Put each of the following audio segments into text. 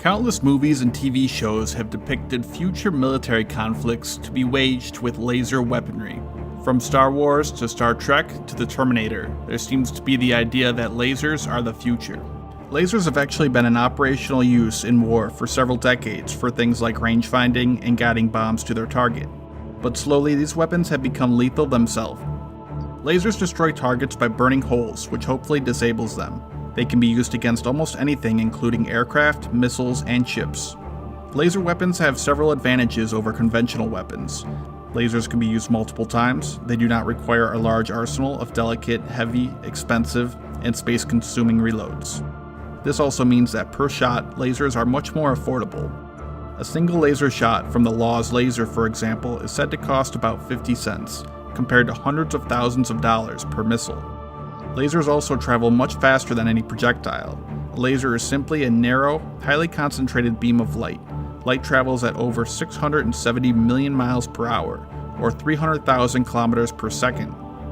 Countless movies and TV shows have depicted future military conflicts to be waged with laser weaponry. From Star Wars to Star Trek to the Terminator, there seems to be the idea that lasers are the future. Lasers have actually been in operational use in war for several decades for things like range finding and guiding bombs to their target. But slowly these weapons have become lethal themselves. Lasers destroy targets by burning holes, which hopefully disables them. They can be used against almost anything, including aircraft, missiles, and ships. Laser weapons have several advantages over conventional weapons. Lasers can be used multiple times. They do not require a large arsenal of delicate, heavy, expensive, and space-consuming reloads. This also means that per shot, lasers are much more affordable. A single laser shot from the Laws laser, for example, is said to cost about 50 cents, compared to hundreds of thousands of dollars per missile. Lasers also travel much faster than any projectile. A laser is simply a narrow, highly concentrated beam of light. Light travels at over 670 million miles per hour, or 300,000 kilometers per second,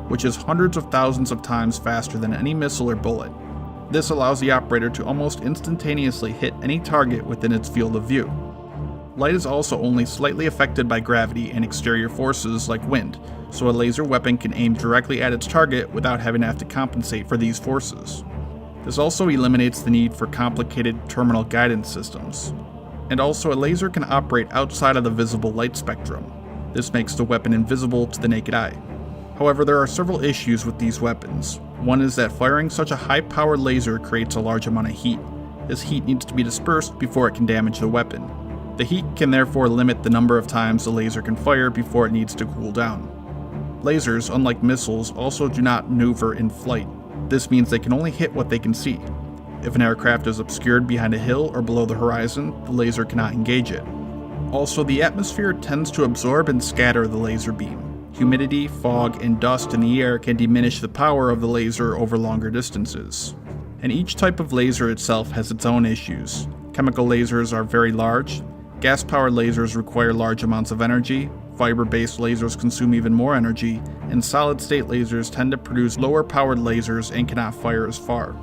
which is hundreds of thousands of times faster than any missile or bullet. This allows the operator to almost instantaneously hit any target within its field of view. Light is also only slightly affected by gravity and exterior forces like wind, so a laser weapon can aim directly at its target without having to have to compensate for these forces. This also eliminates the need for complicated terminal guidance systems. And also, a laser can operate outside of the visible light spectrum. This makes the weapon invisible to the naked eye. However, there are several issues with these weapons. One is that firing such a high-powered laser creates a large amount of heat. This heat needs to be dispersed before it can damage the weapon. The heat can therefore limit the number of times the laser can fire before it needs to cool down. Lasers, unlike missiles, also do not maneuver in flight. This means they can only hit what they can see. If an aircraft is obscured behind a hill or below the horizon, the laser cannot engage it. Also, the atmosphere tends to absorb and scatter the laser beam. Humidity, fog, and dust in the air can diminish the power of the laser over longer distances. And each type of laser itself has its own issues. Chemical lasers are very large. Gas-powered lasers require large amounts of energy. Fiber-based lasers consume even more energy, and solid-state lasers tend to produce lower-powered lasers and cannot fire as far.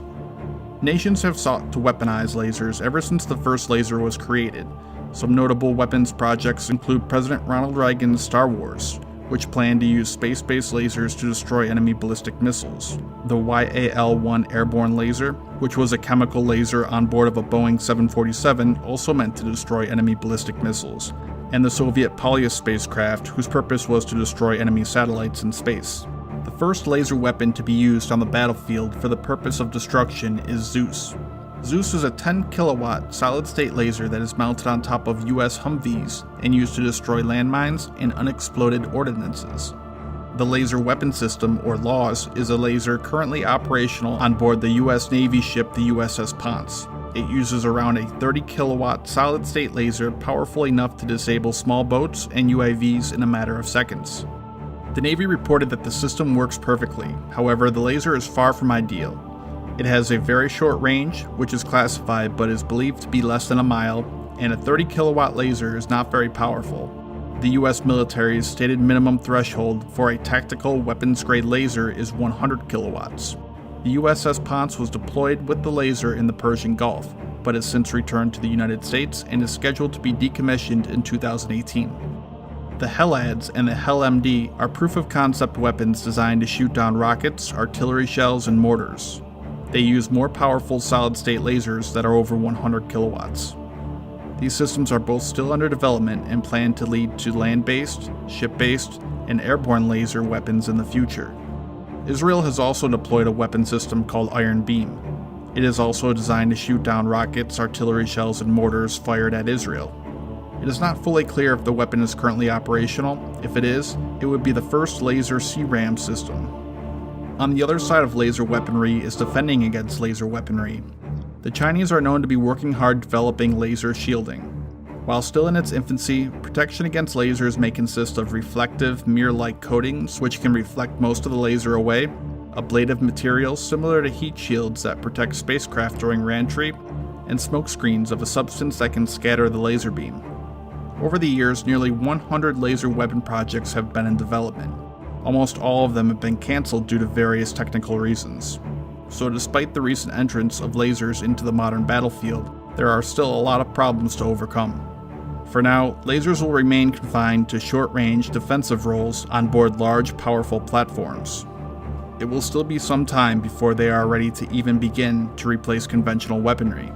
Nations have sought to weaponize lasers ever since the first laser was created. Some notable weapons projects include President Ronald Reagan's Star Wars, which planned to use space-based lasers to destroy enemy ballistic missiles, the YAL-1 airborne laser, which was a chemical laser on board of a Boeing 747 also meant to destroy enemy ballistic missiles, and the Soviet Polyus spacecraft, whose purpose was to destroy enemy satellites in space. The first laser weapon to be used on the battlefield for the purpose of destruction is Zeus. Zeus is a 10 kilowatt solid-state laser that is mounted on top of US Humvees and used to destroy landmines and unexploded ordnances. The Laser Weapon System, or LAWS, is a laser currently operational on board the US Navy ship the USS Ponce. It uses around a 30 kilowatt solid-state laser powerful enough to disable small boats and UAVs in a matter of seconds. The Navy reported that the system works perfectly. However, the laser is far from ideal. It has a very short range, which is classified but is believed to be less than a mile, and a 30 kilowatt laser is not very powerful. The US military's stated minimum threshold for a tactical weapons-grade laser is 100 kilowatts. The USS Ponce was deployed with the laser in the Persian Gulf, but has since returned to the United States and is scheduled to be decommissioned in 2018. The HELADS and the HEL-MD are proof-of-concept weapons designed to shoot down rockets, artillery shells, and mortars. They use more powerful solid-state lasers that are over 100 kilowatts. These systems are both still under development and planned to lead to land-based, ship-based, and airborne laser weapons in the future. Israel has also deployed a weapon system called Iron Beam. It is also designed to shoot down rockets, artillery shells, and mortars fired at Israel. It is not fully clear if the weapon is currently operational. If it is, it would be the first laser CRAM system. On the other side of laser weaponry is defending against laser weaponry. The Chinese are known to be working hard developing laser shielding. While still in its infancy, protection against lasers may consist of reflective, mirror-like coatings which can reflect most of the laser away, ablative materials similar to heat shields that protect spacecraft during reentry, and smoke screens of a substance that can scatter the laser beam. Over the years, nearly 100 laser weapon projects have been in development. Almost all of them have been cancelled due to various technical reasons. So despite the recent entrance of lasers into the modern battlefield, there are still a lot of problems to overcome. For now, lasers will remain confined to short-range defensive roles on board large, powerful platforms. It will still be some time before they are ready to even begin to replace conventional weaponry.